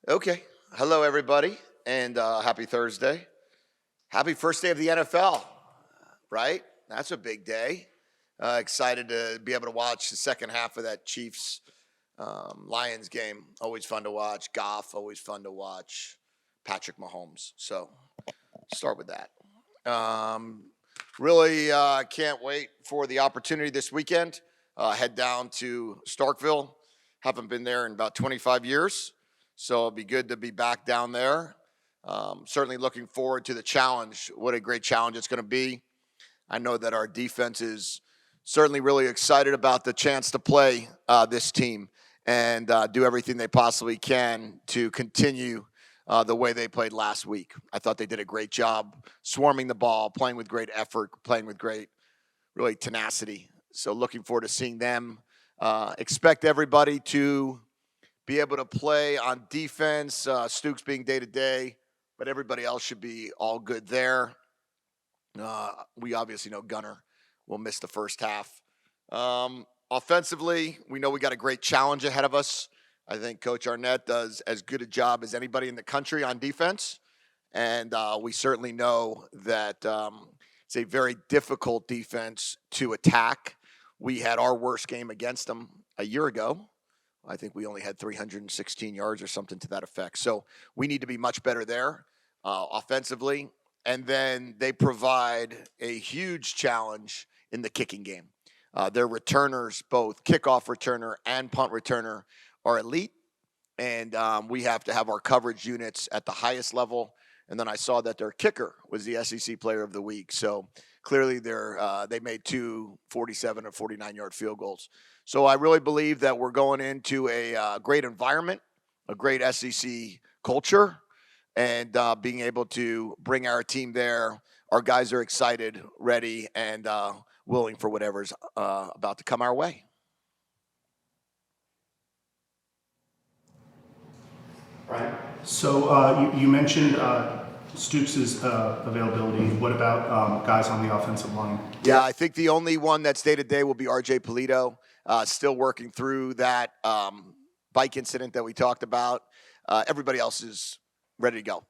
Okay. Hello, everybody, and happy Thursday. Happy first day of the NFL, right? That's a big day. Excited to be able to watch the second half of that Chiefs Lions game. Always fun to watch. Goff, always fun to watch. Patrick Mahomes. So, start with that. Um, really can't wait for the opportunity this weekend. Head down to Starkville. Haven't been there in about 25 years. So it'll be good to be back down there. Certainly looking forward to the challenge. What a great challenge it's going to be. I know that our defense is certainly really excited about the chance to play this team and do everything they possibly can to continue the way they played last week. I thought they did a great job swarming the ball, playing with great effort, playing with great, really tenacity. So looking forward to seeing them. Expect everybody to be able to play on defense, Stooks being day-to-day, but everybody else should be all good there. We obviously know Gunner will miss the first half. Offensively, we know we got a great challenge ahead of us. I think Coach Arnett does as good a job as anybody in the country on defense, and we certainly know that it's a very difficult defense to attack. We had our worst game against them a year ago. I think we only had 316 yards or something to that effect. So we need to be much better there offensively. And then they provide a huge challenge in the kicking game. Their returners, both kickoff returner and punt returner, are elite. And we have to have our coverage units at the highest level. And then I saw that their kicker was the SEC Player of the Week. So clearly they made two 47 or 49-yard field goals. So I really believe that we're going into a great environment, a great SEC culture, and being able to bring our team there. Our guys are excited, ready, and willing for whatever's about to come our way. Right. So you mentioned Stoops' availability. What about guys on the offensive line? Yeah, I think the only one that's day-to-day will be R.J. Polito. Still working through that bike incident that we talked about. Everybody else is ready to go.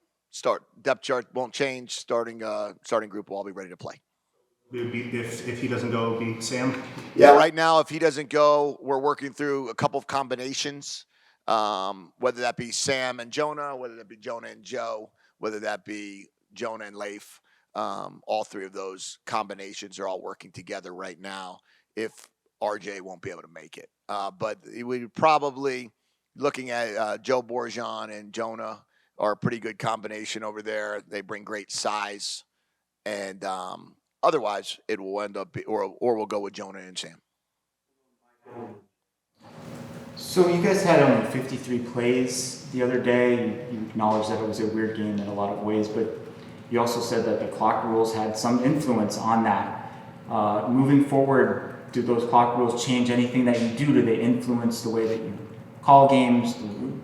Depth chart won't change. Starting group will all be ready to play. If he doesn't go, it'll be Sam? Yeah, right now, if he doesn't go, we're working through a couple of combinations, whether that be Sam and Jonah, whether that be Jonah and Joe, whether that be Jonah and Leif. All three of those combinations are all working together right now. If RJ won't be able to make it. But we probably, looking at Joe Borjan and Jonah, are a pretty good combination over there. They bring great size. And otherwise, it will end up, or we'll go with Jonah and Sam. So you guys had only 53 plays the other day. You acknowledged that it was a weird game in a lot of ways, but you also said that the clock rules had some influence on that. Moving forward, do those clock rules change anything that you do? Do they influence the way that you call games,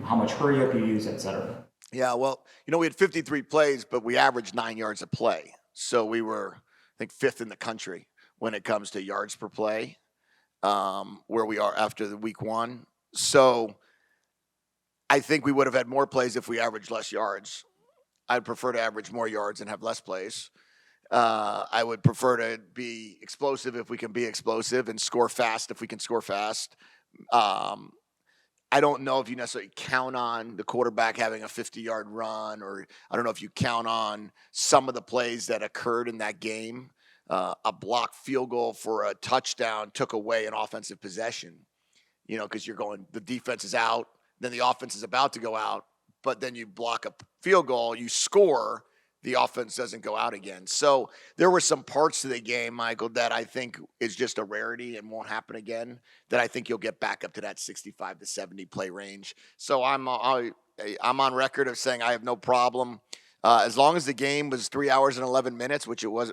how much hurry up you use, et cetera? Yeah, well, we had 53 plays, but we averaged 9 yards a play. So we were, I think, fifth in the country when it comes to yards per play, where we are after the week one. So I think we would have had more plays if we averaged less yards. I'd prefer to average more yards and have less plays. I would prefer to be explosive if we can be explosive and score fast if we can score fast. I don't know if you necessarily count on the quarterback having a 50-yard run, or I don't know if you count on some of the plays that occurred in that game. A blocked field goal for a touchdown took away an offensive possession, because the defense is out, then the offense is about to go out, but then you block a field goal, you score, the offense doesn't go out again. So there were some parts to the game, Michael, that I think is just a rarity and won't happen again, that I think you'll get back up to that 65 to 70 play range. So I'm on record of saying I have no problem. As long as the game was 3 hours and 11 minutes, which it was,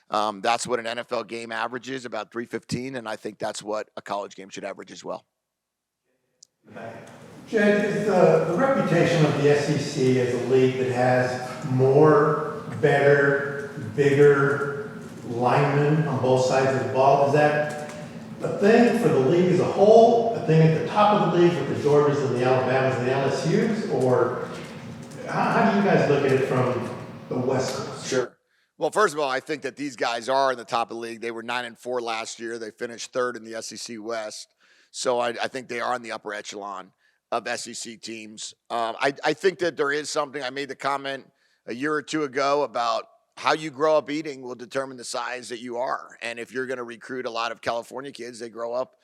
that's what an NFL game averages, about 3:15, and I think that's what a college game should average as well. Jedd, is the reputation of the SEC as a league that has more, better, bigger linemen on both sides of the ball, is that a thing for the league as a whole, a thing at the top of the league with the Georgias and the Alabamas and the LSUs, or how do you guys look at it from the West Coast? Sure. Well, first of all, I think that these guys are in the top of the league. They were 9-4 last year. They finished third in the SEC West. So I think they are in the upper echelon of SEC teams. I think that there is something. I made the comment a year or two ago about how you grow up eating will determine the size that you are. And if you're going to recruit a lot of California kids, they grow up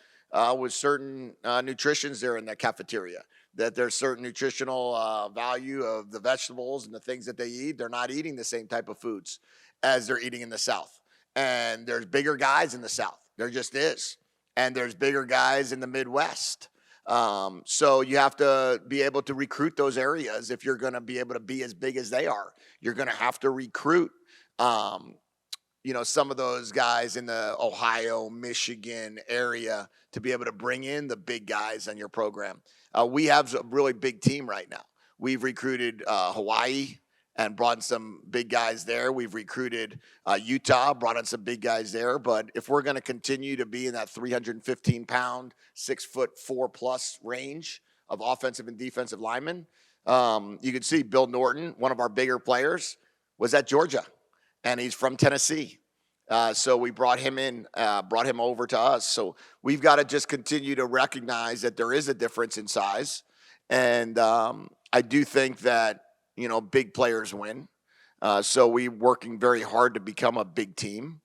with certain nutritions there in the cafeteria, that there's certain nutritional value of the vegetables and the things that they eat. They're not eating the same type of foods as they're eating in the South. And there's bigger guys in the South. There just is. And there's bigger guys in the Midwest. So you have to be able to recruit those areas if you're going to be able to be as big as they are. You're going to have to recruit, some of those guys in the Ohio, Michigan area to be able to bring in the big guys on your program. We have a really big team right now. We've recruited Hawaii and brought in some big guys there. We've recruited Utah, brought in some big guys there. But if we're going to continue to be in that 315-pound, 6'4+ range of offensive and defensive linemen, you can see Bill Norton, one of our bigger players, was at Georgia, and he's from Tennessee. So we brought him in, brought him over to us. So we've got to just continue to recognize that there is a difference in size. And I do think that, big players win. So we're working very hard to become a big team.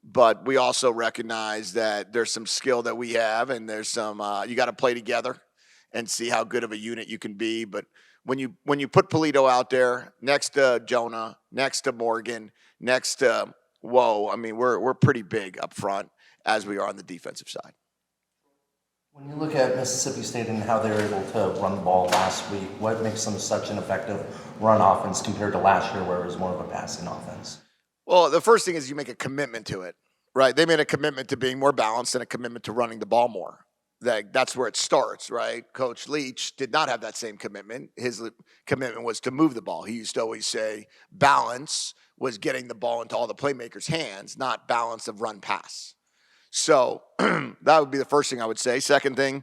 But we also recognize that there's some skill that we have, and there's some, you got to play together and see how good of a unit you can be. But when you put Polito out there next to Jonah, next to Morgan, next to we're pretty big up front as we are on the defensive side. When you look at Mississippi State and how they were able to run the ball last week, what makes them such an effective run offense compared to last year where it was more of a passing offense? Well, the first thing is you make a commitment to it, right? They made a commitment to being more balanced and a commitment to running the ball more. That's where it starts, right? Coach Leach did not have that same commitment. His commitment was to move the ball. He used to always say balance was getting the ball into all the playmakers' hands, not balance of run pass. So that would be the first thing I would say. Second thing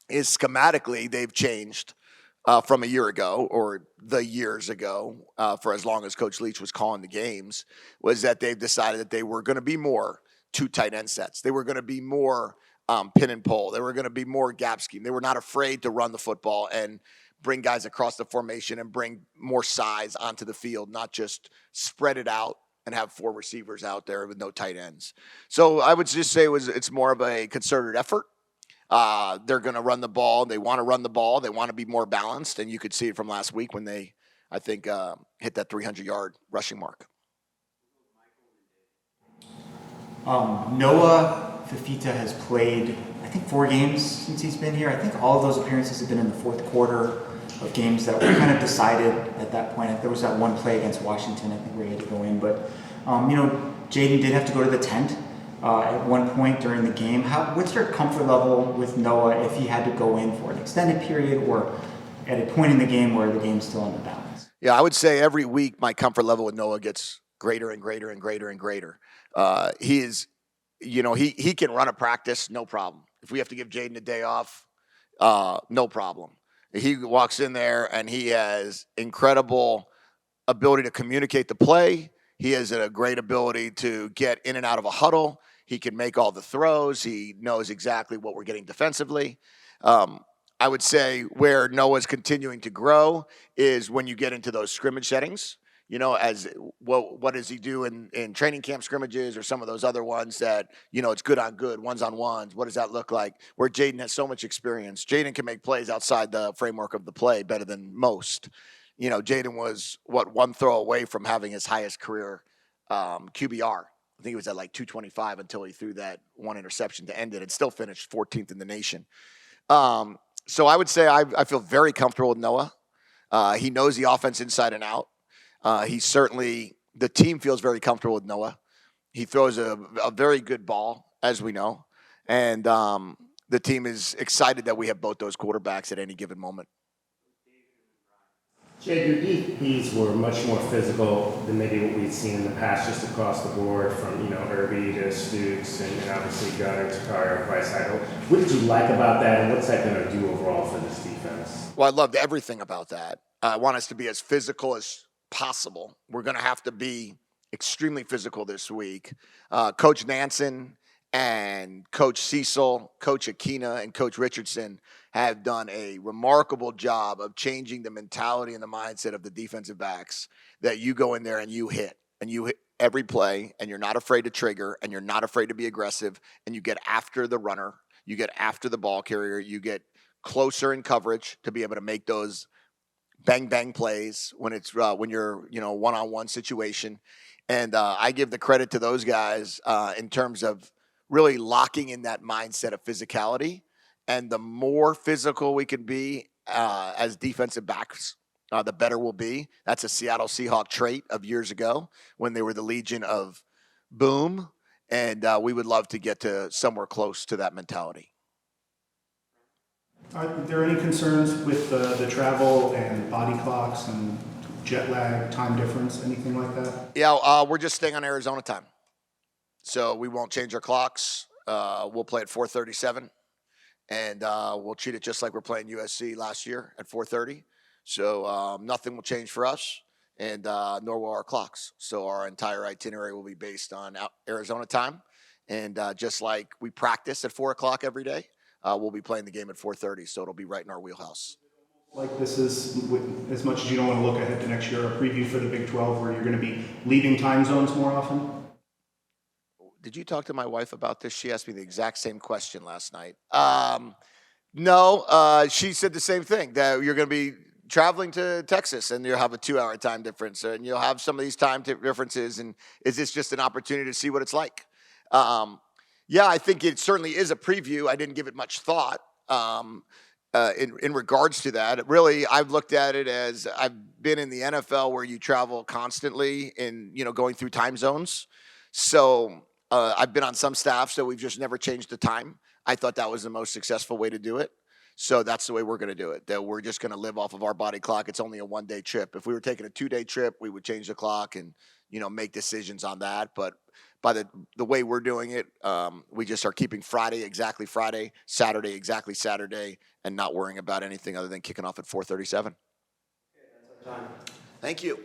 is schematically they've changed from a year ago or the years ago for as long as Coach Leach was calling the games, was that they've decided that they were going to be more two tight end sets. They were going to be more pin and pull. They were going to be more gap scheme. They were not afraid to run the football and bring guys across the formation and bring more size onto the field, not just spread it out and have four receivers out there with no tight ends. So I would just say it's more of a concerted effort. They're going to run the ball. They want to run the ball. They want to be more balanced. And you could see it from last week when they, I think, hit that 300-yard rushing mark. Noah Fifita has played, I think, 4 games since he's been here. I think all of those appearances have been in the fourth quarter of games that were kind of decided at that point. There was that one play against Washington, I think, where he had to go in. But, Jaden did have to go to the tent at one point during the game. What's your comfort level with Noah if he had to go in for an extended period or at a point in the game where the game's still under balance? Yeah, I would say every week my comfort level with Noah gets greater and greater and greater and greater. He is, he can run a practice, no problem. If we have to give Jaden a day off, no problem. He walks in there and he has incredible ability to communicate the play. He has a great ability to get in and out of a huddle. He can make all the throws. He knows exactly what we're getting defensively. I would say where Noah's continuing to grow is when you get into those scrimmage settings. As what does he do in training camp scrimmages or some of those other ones that, it's good on good, ones on ones. What does that look like? Where Jaden has so much experience. Jaden can make plays outside the framework of the play better than most. Jaden was, one throw away from having his highest career QBR. I think he was at like 225 until he threw that one interception to end it and still finished 14th in the nation. So I would say I feel very comfortable with Noah. He knows the offense inside and out. The team feels very comfortable with Noah. He throws a very good ball, as we know. And the team is excited that we have both those quarterbacks at any given moment. Jedd, your DBs were much more physical than maybe what we'd seen in the past, just across the board, from Irby to Stooks and obviously Gunner, Takara, Price. What did you like about that, and what's that going to do overall for this defense? Well, I loved everything about that. I want us to be as physical as possible. We're going to have to be extremely physical this week. Coach Nansen and Coach Cecil, Coach Aquina, and Coach Richardson have done a remarkable job of changing the mentality and the mindset of the defensive backs, that you go in there and you hit every play, and you're not afraid to trigger, and you're not afraid to be aggressive, and you get after the runner, you get after the ball carrier, you get closer in coverage to be able to make those bang bang plays when it's when you're one-on-one situation. And I give the credit to those guys in terms of really locking in that mindset of physicality. And the more physical we can be as defensive backs, the better we'll be. That's a Seattle Seahawk trait of years ago when they were the Legion of Boom. And we would love to get to somewhere close to that mentality. Are there any concerns with the travel and body clocks and jet lag, time difference, anything like that? Yeah, we're just staying on Arizona time. So we won't change our clocks. We'll play at 4:37, and we'll treat it just like we're playing USC last year at 4:30. So nothing will change for us, and nor will our clocks. So our entire itinerary will be based on Arizona time, and just like we practice at 4 o'clock every day, we'll be playing the game at 4:30. So it'll be right in our wheelhouse. Like this is, as much as you don't want to look ahead to next year, a preview for the Big 12 where you're going to be leaving time zones more often? Did you talk to my wife about this? She asked me the exact same question last night. No, she said the same thing, that you're going to be traveling to Texas and you'll have a 2-hour time difference, and you'll have some of these time differences. And is this just an opportunity to see what it's like? Yeah, I think it certainly is a preview. I didn't give it much thought in regards to that. Really, I've looked at it as I've been in the NFL where you travel constantly in, going through time zones. So I've been on some staff, so we've just never changed the time. I thought that was the most successful way to do it. So that's the way we're going to do it, that we're just going to live off of our body clock. It's only a 1-day trip. If we were taking a 2-day trip, we would change the clock and, make decisions on that. But by the way we're doing it, we just are keeping Friday exactly Friday, Saturday exactly Saturday, and not worrying about anything other than kicking off at 4:37. Okay, that's our time. Thank you.